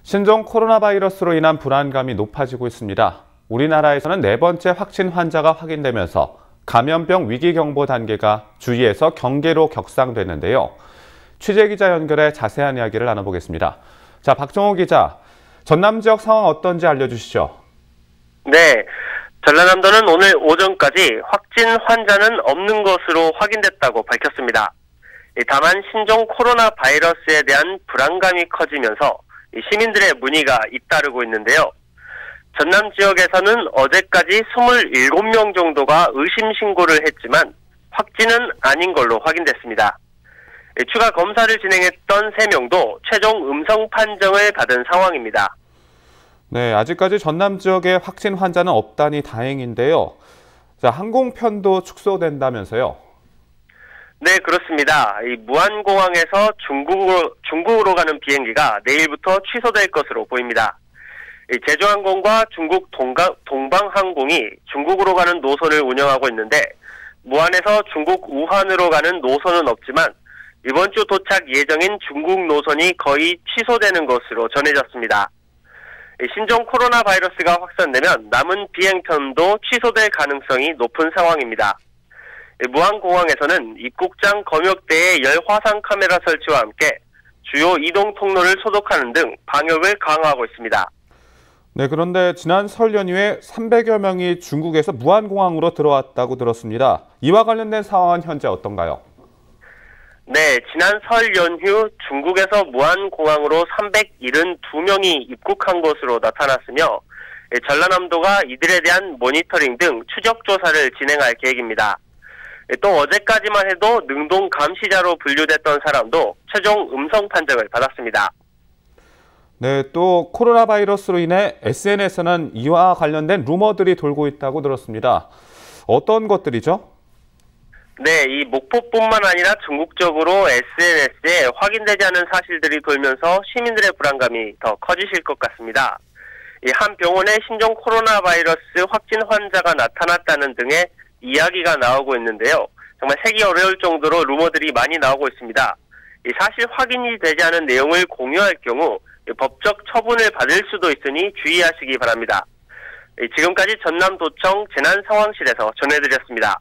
신종 코로나 바이러스로 인한 불안감이 높아지고 있습니다. 우리나라에서는 4번째 확진 환자가 확인되면서 감염병 위기경보 단계가 주의에서 경계로 격상됐는데요. 취재기자 연결해 자세한 이야기를 나눠보겠습니다. 자, 박정호 기자, 전남 지역 상황 어떤지 알려주시죠. 네, 전라남도는 오늘 오전까지 확진 환자는 없는 것으로 확인됐다고 밝혔습니다. 다만 신종 코로나 바이러스에 대한 불안감이 커지면서 시민들의 문의가 잇따르고 있는데요. 전남 지역에서는 어제까지 27명 정도가 의심 신고를 했지만 확진은 아닌 걸로 확인됐습니다. 추가 검사를 진행했던 3명도 최종 음성 판정을 받은 상황입니다. 네, 아직까지 전남 지역에 확진 환자는 없다니 다행인데요. 자, 항공편도 축소된다면서요? 네, 그렇습니다. 무안공항에서 중국으로 가는 비행기가 내일부터 취소될 것으로 보입니다. 제주항공과 중국 동방항공이 중국으로 가는 노선을 운영하고 있는데 무안에서 중국 우한으로 가는 노선은 없지만 이번 주 도착 예정인 중국 노선이 거의 취소되는 것으로 전해졌습니다. 신종 코로나 바이러스가 확산되면 남은 비행편도 취소될 가능성이 높은 상황입니다. 무안공항에서는 입국장 검역대에 열화상 카메라 설치와 함께 주요 이동 통로를 소독하는 등 방역을 강화하고 있습니다. 네, 그런데 지난 설 연휴에 300여 명이 중국에서 무안공항으로 들어왔다고 들었습니다. 이와 관련된 상황은 현재 어떤가요? 네, 지난 설 연휴 중국에서 무안공항으로 372명이 입국한 것으로 나타났으며 전라남도가 이들에 대한 모니터링 등 추적 조사를 진행할 계획입니다. 또 어제까지만 해도 능동 감시자로 분류됐던 사람도 최종 음성 판정을 받았습니다. 네, 또 코로나 바이러스로 인해 SNS에는 이와 관련된 루머들이 돌고 있다고 들었습니다. 어떤 것들이죠? 네, 이 목포뿐만 아니라 전국적으로 SNS에 확인되지 않은 사실들이 돌면서 시민들의 불안감이 더 커지실 것 같습니다. 한 병원에 신종 코로나 바이러스 확진 환자가 나타났다는 등의 이야기가 나오고 있는데요. 정말 세기 어려울 정도로 루머들이 많이 나오고 있습니다. 사실 확인이 되지 않은 내용을 공유할 경우 법적 처분을 받을 수도 있으니 주의하시기 바랍니다. 지금까지 전남도청 재난상황실에서 전해드렸습니다.